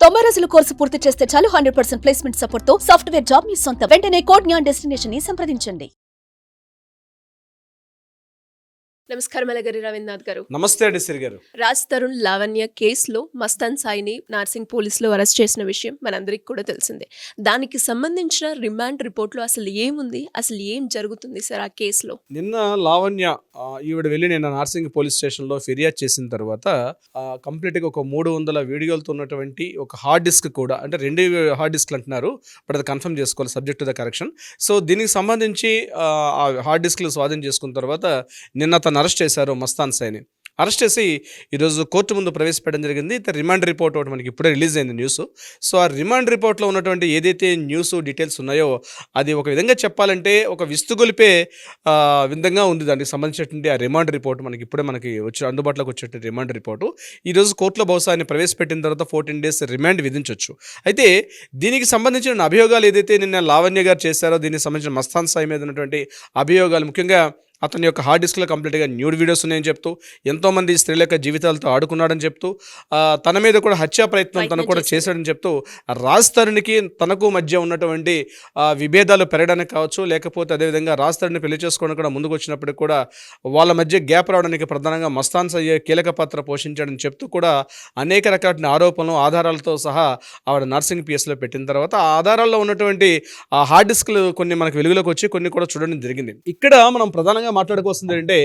90 రోజుల కోర్సు పూర్తి చేస్తే చాలు 100% ప్లేస్మెంట్ సపోర్ట్ తో సాఫ్ట్వేర్ జాబ్ మీ సొంతం. వెంటనే కోడ్ జ్ఞాన్ డెస్టినేషన్ ని సంప్రదించండి. నమస్కారం అలగరి రవీంద్రనాథ్ గారు. నమస్తే అండి సిరి గారు. రాజ్ తరుణ్ లావణ్య కేసులో మస్తాన్ సాయిని నార్సింగ్ పోలీసులు అరెస్ట్ చేసిన విషయం మనందరికి కూడా తెలిసిందే. దానికి సంబంధించిన రిమాండ్ రిపోర్ట్లో అసలు ఏముంది, అసలు ఏం జరుగుతుంది సార్ ఆ కేసులో? నిన్న లావణ్య ఈవిడ వెళ్ళి నిన్న నార్సింగ్ పోలీస్ స్టేషన్లో ఫిర్యాదు చేసిన తర్వాత కంప్లీట్గా ఒక 300 వీడియోలతో ఉన్నటువంటి ఒక హార్డ్ డిస్క్ కూడా, అంటే 2 హార్డ్ డిస్క్లు అంటున్నారు, బట్ అది కన్ఫర్మ్ చేసుకోవాలి subject to the correction. So దీనికి సంబంధించి ఆ హార్డ్ డిస్క్లు స్వాధీనం చేసుకున్న తర్వాత నిన్న తను అరెస్ట్ చేశారు మస్తాన్ సాయిని. అరెస్ట్ చేసి ఈరోజు కోర్టు ముందు ప్రవేశపెట్టడం జరిగింది. రిమాండ్ రిపోర్ట్ ఒకటి మనకి ఇప్పుడే రిలీజ్ అయింది న్యూస్. సో ఆ రిమాండ్ రిపోర్ట్లో ఉన్నటువంటి ఏదైతే న్యూస్ డీటెయిల్స్ ఉన్నాయో అది ఒక విధంగా చెప్పాలంటే ఒక విస్తుగొలిపే విధంగా ఉంది. దానికి సంబంధించినటువంటి ఆ రిమాండ్ రిపోర్ట్ మనకి అందుబాటులోకి వచ్చేటువంటి రిమాండ్ రిపోర్టు ఈరోజు కోర్టులో బహుశా ఆయన ప్రవేశపెట్టిన తర్వాత 14 days రిమాండ్ విధించవచ్చు. అయితే దీనికి సంబంధించిన అభియోగాలు ఏదైతే నిన్న లావణ్య గారు చేశారో, దీనికి సంబంధించిన మస్తాన్ సాయి మీద ఉన్నటువంటి అభియోగాలు, ముఖ్యంగా అతని యొక్క హార్డ్ డిస్క్లో కంప్లీట్గా న్యూడ్ వీడియోస్ ఉన్నాయని చెప్తూ, ఎంతోమంది స్త్రీల యొక్క జీవితాలతో ఆడుకున్నాడని చెప్తూ, తన మీద కూడా హత్యా ప్రయత్నం తను కూడా చేశాడని చెప్తూ, రాజ్ తరుణ్కి తనకు మధ్య ఉన్నటువంటి విభేదాలు పెరగడానికి కావచ్చు, లేకపోతే అదేవిధంగా రాజ్ తరుణ్ని పెళ్లి చేసుకోవడానికి కూడా ముందుకు వచ్చినప్పటికి కూడా వాళ్ళ మధ్య గ్యాప్ రావడానికి ప్రధానంగా మస్తాన్ సాయి కీలక పాత్ర పోషించాడని చెప్తూ కూడా అనేక రకాల ఆరోపణలు ఆధారాలతో సహా ఆవిడ నర్సింగ్ పిఎస్లో పెట్టిన తర్వాత ఆ ఆధారాల్లో ఉన్నటువంటి ఆ హార్డ్ డిస్క్లు కొన్ని మనకు వెలుగులోకి వచ్చి కొన్ని కూడా చూడడం జరిగింది. ఇక్కడ మనం ప్రధానంగా మాట్లాడుకోవాల్సింది ఏంటంటే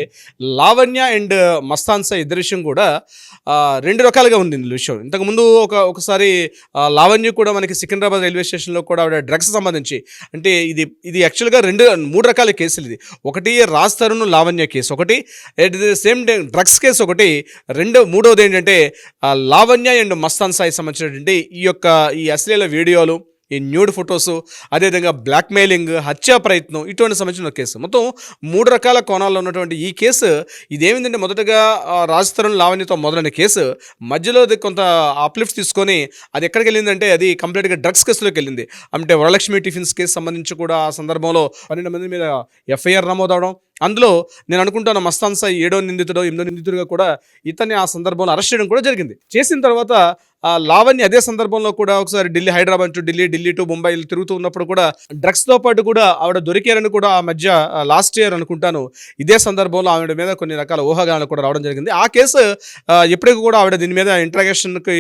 లావణ్య అండ్ మస్తాన్ సాయి ఇద్దరి విషయం కూడా 2 రకాలుగా ఉంది ఇందులో విషయం. ఇంతకుముందు ఒకసారి లావణ్య కూడా మనకి సికింద్రాబాద్ రైల్వే స్టేషన్లో కూడా ఆవిడ డ్రగ్స్ సంబంధించి, అంటే ఇది యాక్చువల్గా 3 రకాల కేసులు. ఇది ఒకటి రాజ్ తరుణ్ లావణ్య కేసు, ఒకటి at the same time drugs case, ఒకటి మూడవది ఏంటంటే లావణ్య అండ్ మస్తాన్ సాయి సంబంధించినటువంటి ఈ అశ్లీల వీడియోలు, ఈ న్యూడ్ ఫొటోసు, అదేవిధంగా బ్లాక్మెయిలింగ్, హత్యా ప్రయత్నం, ఇటువంటి సంబంధించిన కేసు. మొత్తం 3 రకాల కోణాల్లో ఉన్నటువంటి ఈ కేసు ఇదేమిందంటే, మొదటగా రాజ్ తరుణ్ లావణ్యతో మొదలైన కేసు మధ్యలో కొంత అప్లిఫ్ట్ తీసుకొని అది ఎక్కడికి వెళ్ళిందంటే అది కంప్లీట్గా డ్రగ్స్ కేసులోకి వెళ్ళింది. అంటే వరలక్ష్మి టిఫిన్స్ కేసు సంబంధించి కూడా ఆ సందర్భంలో 12 మంది మీద ఎఫ్ఐఆర్ నమోదవడం, అందులో నేను అనుకుంటాను మస్తాన్ సాయి 7వ నిందితుడో 8వ నిందితుడిగా కూడా ఇతన్ని ఆ సందర్భంలో అరెస్ట్ చేయడం కూడా జరిగింది. చేసిన తర్వాత లావణ్య అదే సందర్భంలో కూడా ఒకసారి హైదరాబాద్ టు ఢిల్లీ టు ముంబై తిరుగుతూ ఉన్నప్పుడు కూడా డ్రగ్స్తో పాటు కూడా ఆవిడ దొరికారని కూడా ఆ మధ్య లాస్ట్ ఇయర్ అనుకుంటాను ఇదే సందర్భంలో ఆవిడ మీద కొన్ని రకాల ఊహాగానాలు కూడా రావడం జరిగింది. ఆ కేసు ఎప్పటికీ కూడా ఆవిడ దీని మీద ఇంట్రాగేషన్కి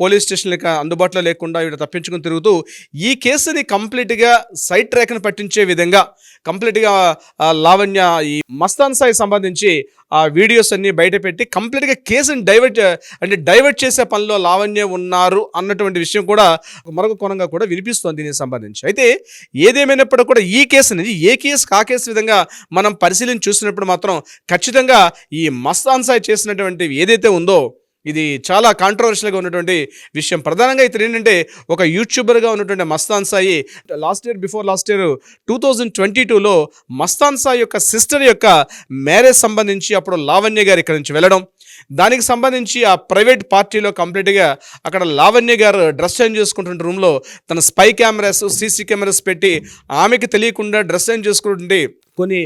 పోలీస్ స్టేషన్లకి అందుబాటులో లేకుండా ఆవిడ తప్పించుకుని తిరుగుతూ ఈ కేసుని కంప్లీట్గా సైడ్ ట్రాక్ని పట్టించే విధంగా కంప్లీట్గా లావణ్య ఈ మస్తాన్ సాయి సంబంధించి ఆ వీడియోస్ అన్ని బయటపెట్టి కంప్లీట్గా కేసుని డైవర్ట్ చేసే పనిలో లావణ్య ఉన్నారు అన్నటువంటి విషయం కూడా మరొక కోణంగా కూడా వినిపిస్తోంది దీనికి సంబంధించి. అయితే ఏదేమైనప్పుడు కూడా ఈ కేసుని ఏ కేసు ఆ కేసు విధంగా మనం పరిశీలించి చూసినప్పుడు మాత్రం ఖచ్చితంగా ఈ మస్తాన్ సాయి చేసినటువంటి ఏదైతే ఉందో ఇది చాలా కాంట్రవర్షియల్గా ఉన్నటువంటి విషయం. ప్రధానంగా ఇతను ఏంటంటే ఒక యూట్యూబర్గా ఉన్నటువంటి Mastan Sai before last year 2022లో మస్తాన్ సాయి యొక్క సిస్టర్ యొక్క మ్యారేజ్ సంబంధించి అప్పుడు లావణ్య గారు ఇక్కడ నుంచి వెళ్ళడం, దానికి సంబంధించి ఆ ప్రైవేట్ పార్టీలో కంప్లీట్గా అక్కడ లావణ్య గారు డ్రెస్ చేంజ్ చేసుకుంటున్న రూమ్లో తన స్పై కెమెరాస్, సీసీ కెమెరాస్ పెట్టి ఆమెకి తెలియకుండా డ్రెస్ చేంజ్ చేసుకుంటుంటే కొన్ని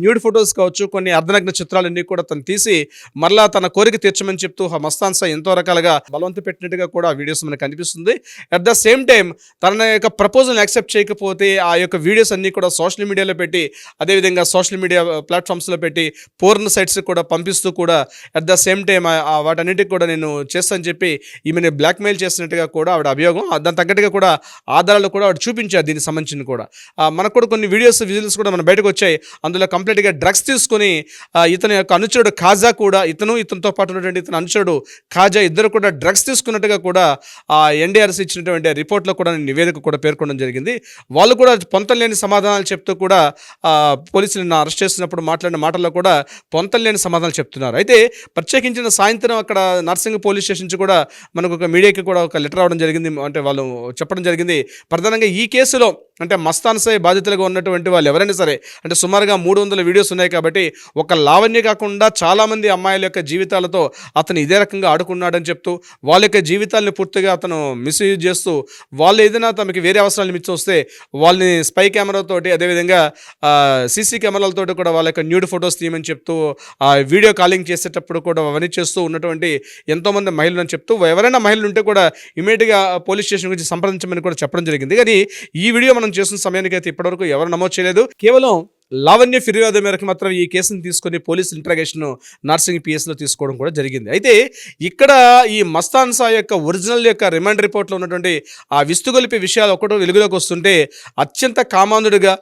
న్యూడ్ ఫొటోస్ కావచ్చు, కొన్ని అర్ధనగ్న చిత్రాలన్నీ కూడా తను తీసి మరలా తన కోరిక తీర్చమని చెప్తూ మస్తాన్ సాయి ఎంతో రకాలుగా బలవంత పెట్టినట్టుగా కూడా వీడియోస్ మనకు కనిపిస్తుంది. అట్ ద సేమ్ టైం తన యొక్క ప్రపోజల్ని యాక్సెప్ట్ చేయకపోతే ఆ యొక్క వీడియోస్ అన్నీ కూడా సోషల్ మీడియాలో పెట్టి, అదేవిధంగా సోషల్ మీడియా ప్లాట్ఫామ్స్లో పెట్టి పోర్న్ సైట్స్ కూడా పంపిస్తూ కూడా అట్ ద సేమ్ టైం వాటన్నిటికి కూడా నేను చేస్తానని చెప్పి ఈమెను బ్లాక్మెయిల్ చేసినట్టుగా కూడా ఆవిడ అభియోగం. దాని తగ్గట్టుగా కూడా ఆధారాలు కూడా ఆవిడ చూపించారు. దీనికి సంబంధించిన కూడా మనకు కూడా కొన్ని విజువల్స్ కూడా మన బయటకు వచ్చాయి. అందులో కంప్లీట్గా డ్రగ్స్ తీసుకుని ఇతని యొక్క అనుచరుడు ఖాజా కూడా, ఇతనితో పాటు ఉన్నటువంటి ఇతని అనుచరుడు ఖాజా ఇద్దరు కూడా డ్రగ్స్ తీసుకున్నట్టుగా కూడా ఎన్డీఆర్ఎస్ ఇచ్చినటువంటి రిపోర్ట్లో కూడా నివేదిక కూడా పేర్కొనడం జరిగింది. వాళ్ళు కూడా పొంతలేని సమాధానాలు చెప్తూ కూడా పోలీసులను అరెస్ట్ చేసినప్పుడు మాట్లాడిన మాటల్లో కూడా పొంతలేని సమాధానాలు చెప్తున్నారు. అయితే ప్రత్యేకించిన సాయంత్రం అక్కడ నర్సింగ్ పోలీస్ స్టేషన్ నుంచి కూడా మనకు ఒక మీడియాకి కూడా ఒక లెటర్ రావడం జరిగింది. అంటే వాళ్ళు చెప్పడం జరిగింది ప్రధానంగా ఈ కేసులో అంటే మస్తాన్ సాయి బాధితులుగా ఉన్నటువంటి వాళ్ళు ఎవరైనా సరే, అంటే సుమారుగా 300 వీడియోస్ ఉన్నాయి కాబట్టి ఒక లావణ్య కాకుండా చాలామంది అమ్మాయిల యొక్క జీవితాలతో అతను ఇదే రకంగా ఆడుకున్నాడని చెప్తూ వాళ్ళ యొక్క జీవితాలని పూర్తిగా అతను మిస్యూజ్ చేస్తూ వాళ్ళు ఏదైనా తమకి వేరే అవసరాలు మించి వస్తే వాళ్ళని స్పై కెమెరాతోటి, అదేవిధంగా సీసీ కెమెరాలతో కూడా వాళ్ళ యొక్క న్యూడ్ ఫొటోస్ తీయమని చెప్తూ వీడియో కాలింగ్ చేసేటప్పుడు కూడా అవన్నీ చేస్తూ ఉన్నటువంటి ఎంతోమంది మహిళలు అని చెప్తూ ఎవరైనా మహిళలు ఉంటే కూడా ఇమీడియట్గా పోలీస్ స్టేషన్ గురించి సంప్రదించమని కూడా చెప్పడం జరిగింది. కానీ ఈ వీడియో మనం చేస్తున్న సమయానికి అయితే ఇప్పటివరకు ఎవరు నమోదు చేయలేదు. కేవలం లావణ్య ఫిర్యాదు మేరకు మాత్రం ఈ కేసును తీసుకొని పోలీస్ ఇంట్రాగేషన్ నార్సింగ్ పిఎస్లో తీసుకోవడం కూడా జరిగింది. అయితే ఇక్కడ ఈ మస్తాన్ సాయి యొక్క ఒరిజినల్ యొక్క రిమాండ్ రిపోర్ట్లో ఉన్నటువంటి ఆ విస్తుగొలిపే విషయాలు ఒకటో వెలుగులోకి వస్తుంటే అత్యంత కామాంధుడిగా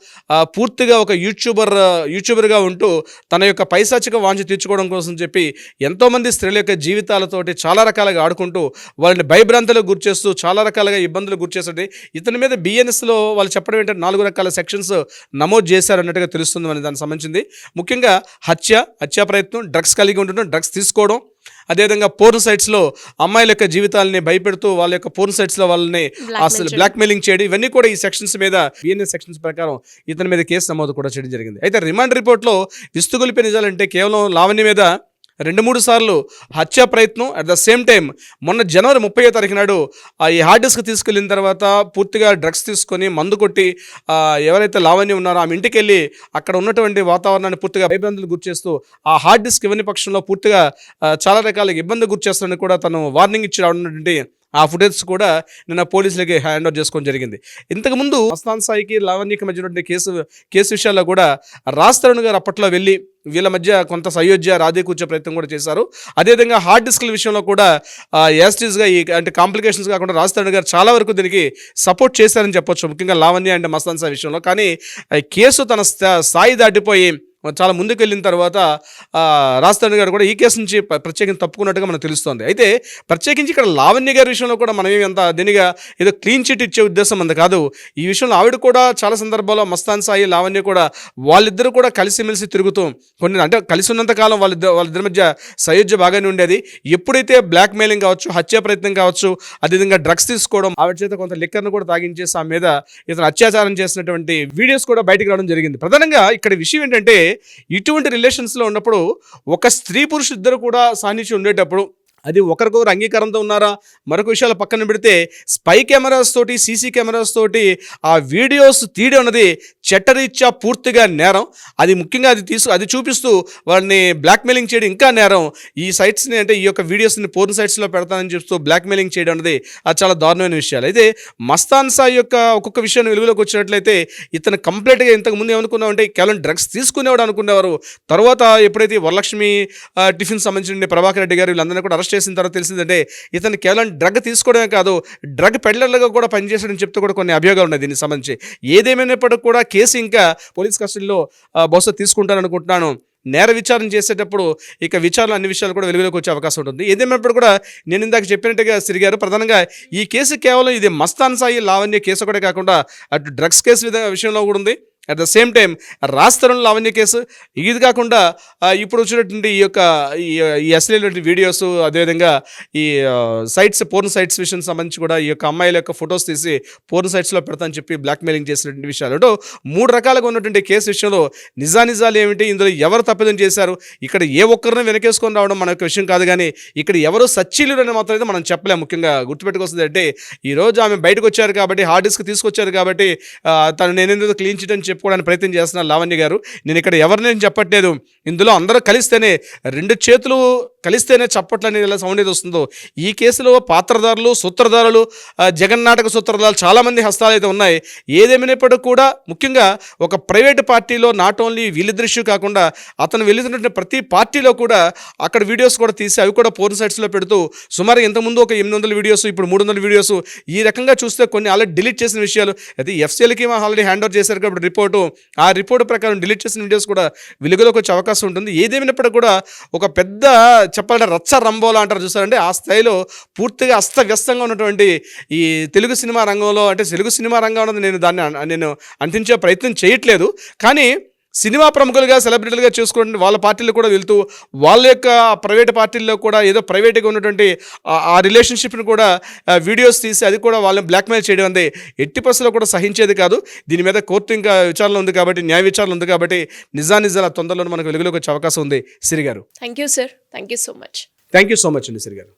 పూర్తిగా ఒక యూట్యూబర్గా ఉంటూ తన యొక్క పైశాచిక వాంఛ తీర్చుకోవడం కోసం చెప్పి ఎంతోమంది స్త్రీల యొక్క జీవితాలతోటి చాలా రకాలుగా ఆడుకుంటూ వాళ్ళని భయభ్రాంతులకు గురిచేస్తూ చాలా రకాలుగా ఇబ్బందులకు గురిచేస్తుంటే ఇతని మీద బిఎన్ఎస్లో వాళ్ళు చెప్పడం ఏంటంటే 4 రకాల సెక్షన్స్ నమోదు చేశారన్నట్టుగా తెలుస్తుంది అని దానికి సంబంధించింది. ముఖ్యంగా హత్యా ప్రయత్నం, డ్రగ్స్ కలిగి ఉండడం, డ్రగ్స్ తీసుకోవడం, అదేవిధంగా పోర్న్ సైట్స్లో అమ్మాయిల యొక్క జీవితాలని భయపెడుతూ వాళ్ళ యొక్క పోర్న్ సైట్స్లో వాళ్ళని అసలు బ్లాక్మెయిలింగ్ చేయడం, ఇవన్నీ కూడా ఈ సెక్షన్స్ మీద బిఎన్ఎస్ సెక్షన్స్ ప్రకారం ఇతని మీద కేసు నమోదు కూడా చేయడం జరిగింది. అయితే రిమాండ్ రిపోర్ట్లో విస్తుగొలిపే నిజాలంటే కేవలం లావణ్య మీద 2-3 సార్లు హత్యా ప్రయత్నం, అట్ ద సేమ్ టైం మొన్న జనవరి 30వ తారీఖు నాడు ఈ హార్డ్ డిస్క్ తీసుకెళ్ళిన తర్వాత పూర్తిగా డ్రగ్స్ తీసుకొని మందు కొట్టి ఎవరైతే లావణ్య ఉన్నారో ఆమె ఇంటికి వెళ్ళి అక్కడ ఉన్నటువంటి వాతావరణాన్ని పూర్తిగా భయభ్రాంతులకు గురిచేస్తూ ఆ హార్డ్ డిస్క్ ఇవ్వని పక్షంలో పూర్తిగా చాలా రకాల ఇబ్బంది గురిచేస్తారని కూడా తను వార్నింగ్ ఇచ్చి రావడం ఆ ఫుటేజ్ కూడా నిన్న పోలీసులకి హ్యాండ్ ఓవర్ చేసుకోవడం జరిగింది. ఇంతకుముందు మస్తాన్ సాయికి లావణ్యకి మధ్య కేసు విషయాల్లో కూడా రాజ్ తరుణ్ గారు అప్పట్లో వెళ్ళి వీళ్ళ మధ్య కొంత సయోధ్య రాధే కూర్చే ప్రయత్నం కూడా చేశారు. అదేవిధంగా హార్డ్ డిస్క్ల విషయంలో కూడా యాస్టీస్గా అంటే కాంప్లికేషన్స్ కాకుండా రాజ్ తరుణ్ గారు చాలా వరకు దీనికి సపోర్ట్ చేశారని చెప్పొచ్చు, ముఖ్యంగా లావణ్య అండ్ మస్తాన్ సాయి విషయంలో. కానీ కేసు తన స్థాయి దాటిపోయి చాలా ముందుకు వెళ్ళిన తర్వాత రాజ్ తరుణ్ గారు కూడా ఈ కేసు నుంచి ప్రత్యేకించి తప్పుకున్నట్టుగా మనకు తెలుస్తోంది. అయితే ప్రత్యేకించి ఇక్కడ లావణ్య గారి విషయంలో కూడా మనం ఎంత దీనిగా ఏదో క్లీన్ చిట్ ఇచ్చే ఉద్దేశం అంత కాదు. ఈ విషయంలో ఆవిడ కూడా చాలా సందర్భాల్లో మస్తాన్ సాయి, లావణ్య కూడా వాళ్ళిద్దరూ కూడా కలిసిమెలిసి తిరుగుతూ కొన్ని అంటే కలిసి ఉన్నంత కాలం వాళ్ళిద్దరి మధ్య సయోధ్య బాగానే ఉండేది. ఎప్పుడైతే బ్లాక్ మెయిలింగ్ కావచ్చు, హత్యా ప్రయత్నం కావచ్చు, అదేవిధంగా డ్రగ్స్ తీసుకోవడం, ఆవిడ చేత కొంత లిక్కర్ను కూడా తాగించేసి ఆ మీద ఇతను అత్యాచారం చేసినటువంటి వీడియోస్ కూడా బయటికి రావడం జరిగింది. ప్రధానంగా ఇక్కడ విషయం ఏంటంటే ఇటువంటి రిలేషన్స్లో ఉన్నప్పుడు ఒక స్త్రీ పురుషు ఇద్దరు కూడా సాన్నిధ్యం ఉండేటప్పుడు అది ఒకరికొకరు అంగీకారంతో ఉన్నారా మరొక విషయాలు పక్కన పెడితే స్పై కెమెరాస్ తోటి, సీసీ కెమెరాస్ తోటి ఆ వీడియోస్ తీయడం అన్నది చట్టరీత్యా పూర్తిగా నేరం. అది ముఖ్యంగా అది చూపిస్తూ వాళ్ళని బ్లాక్మెయిలింగ్ చేయడం ఇంకా నేరం. ఈ సైట్స్ని అంటే ఈ యొక్క వీడియోస్ని పోర్న్ సైట్స్లో పెడతానని చెప్తూ బ్లాక్మెయిలింగ్ చేయడం అనేది అది చాలా దారుణమైన విషయాలు. అయితే మస్తాన్ సాయి యొక్క ఒక్కొక్క విషయాన్ని వెలుగులోకి వచ్చినట్లయితే ఇతను కంప్లీట్గా ఇంతకుముందు ఏమనుకున్నామంటే కేవలం డ్రగ్స్ తీసుకునేవాడు అనుకునేవారు. తర్వాత ఎప్పుడైతే వరలక్ష్మి టిఫిన్ సంబంధించిన ప్రభాకర్ రెడ్డి గారు వీళ్ళందరినీ కూడా అరెస్ట్ చేసిన తర్వాత తెలిసిందంటే ఇతను కేవలం డ్రగ్ తీసుకోవడమే కాదు, డ్రగ్ పెడ్లర్లుగా కూడా పనిచేసాడని చెప్తూ కూడా కొన్ని అభియోగాలు ఉన్నాయి దీనికి సంబంధించి. ఏదేమైనప్పటికీ కూడా కేసు ఇంకా పోలీస్ కస్టడీలో బహుశా తీసుకుంటారనుకుంటున్నాను. నేర విచారణ చేసేటప్పుడు ఇక విచారణ అన్ని విషయాలు కూడా వెలుగులోకి వచ్చే అవకాశం ఉంటుంది. ఏదేమైనప్పుడు కూడా నేను ఇందాక చెప్పినట్టుగా సిరిగారు ప్రధానంగా ఈ కేసు కేవలం ఇది మస్తాన్ సాయి, లావణ్య కేసు ఒకటే కాకుండా అటు డ్రగ్స్ కేసు విషయంలో కూడా ఉంది. At the same time Raj Tarun Lavanya case ఇది కాకుండా ఇప్పుడు వచ్చినటువంటి ఈ యొక్క ఈ అశ్లీల వీడియోస్, అదేవిధంగా ఈ సైట్స్, పోర్న్ సైట్స్ విషయం సంబంధించి కూడా ఈ యొక్క అమ్మాయిల యొక్క ఫొటోస్ తీసి పోర్న్ సైట్స్లో పెడతానని చెప్పి బ్లాక్మెయిలింగ్ చేసినటువంటి విషయాలు 3 రకాలుగా ఉన్నటువంటి కేసు విషయంలో నిజాలు ఏమిటి, ఇందులో ఎవరు తప్పిదం చేశారు, ఇక్కడ ఏ ఒక్కరిని వెనకేసుకొని రావడం మన యొక్క విషయం కాదు. కానీ ఇక్కడ ఎవరు సచ్చీలు అని మాత్రం అయితే మనం చెప్పలేము. ముఖ్యంగా గుర్తుపెట్టుకొస్తుంది అంటే ఈరోజు ఆమె బయటకు వచ్చారు కాబట్టి, హార్డ్ డిస్క్ తీసుకొచ్చారు కాబట్టి తను నేనేందుకు క్లీన్ చిట్ అని చెప్పుకోవడానికి ప్రయత్నం చేస్తున్నారు లావణ్య గారు. నేను ఇక్కడ ఎవరిని చెప్పట్లేదు, ఇందులో అందరూ కలిస్తేనే 2 చేతులు కలిస్తేనే చప్పట్లు అనేది ఎలా సౌండ్ ఏది వస్తుందో ఈ కేసులో పాత్రధారులు, సూత్రధారులు, జగన్నాటక సూత్రధారులు చాలామంది హస్తాలు అయితే ఉన్నాయి. ఏదేమైనప్పటికీ కూడా ముఖ్యంగా ఒక ప్రైవేటు పార్టీలో నాట్ ఓన్లీ వీళ్ళిద్దరి ఇష్యూ కాకుండా అతను వెళ్తున్నటువంటి ప్రతి పార్టీలో కూడా అక్కడ వీడియోస్ కూడా తీసి అవి కూడా పోర్న్ సైట్స్లో పెడుతూ సుమారు ఇంతకుముందు ఒక 800 వీడియోస్, ఇప్పుడు 300 వీడియోస్, ఈ రకంగా చూస్తే కొన్ని ఆల్రెడీ డిలీట్ చేసిన విషయాలు అయితే ఎఫ్సీఎల్కి ఆల్రెడీ హ్యాండ్ ఓవర్ చేశారు కాబట్టి ఆ రిపోర్టు ప్రకారం డిలీట్ చేసిన వీడియోస్ కూడా వెలుగులోకి వచ్చే అవకాశం ఉంటుంది. ఏదేమైనప్పటికీ కూడా ఒక పెద్ద చెప్పాలంటే రచ్చ రంబోలా అంటారు చూసారంటే ఆ స్థాయిలో పూర్తిగా అస్తవ్యస్తంగా ఉన్నటువంటి ఈ తెలుగు సినిమా రంగంలో, అంటే తెలుగు సినిమా రంగం అనేది నేను అందించే ప్రయత్నం చేయట్లేదు. కానీ సినిమా ప్రముఖులుగా, సెలబ్రిటీలుగా చేసుకుంటే వాళ్ళ పార్టీలు కూడా వెళ్తూ వాళ్ళ యొక్క ప్రైవేట్ పార్టీల్లో కూడా ఏదో ప్రైవేట్గా ఉన్నటువంటి ఆ రిలేషన్షిప్ని కూడా వీడియోస్ తీసి అది కూడా వాళ్ళని బ్లాక్మెయిల్ చేయడం అనేది ఎట్టి పరిస్థితుల్లో కూడా సహించేది కాదు. దీని మీద కోర్టు ఇంకా విచారణ ఉంది కాబట్టి, న్యాయ విచారణ ఉంది కాబట్టి నిజాల తొందరలో మనకు వెలుగులోకి వచ్చే అవకాశం ఉంది. సిరి గారు, thank you sir, thank you so much. Thank you so much అండి సిరి గారు.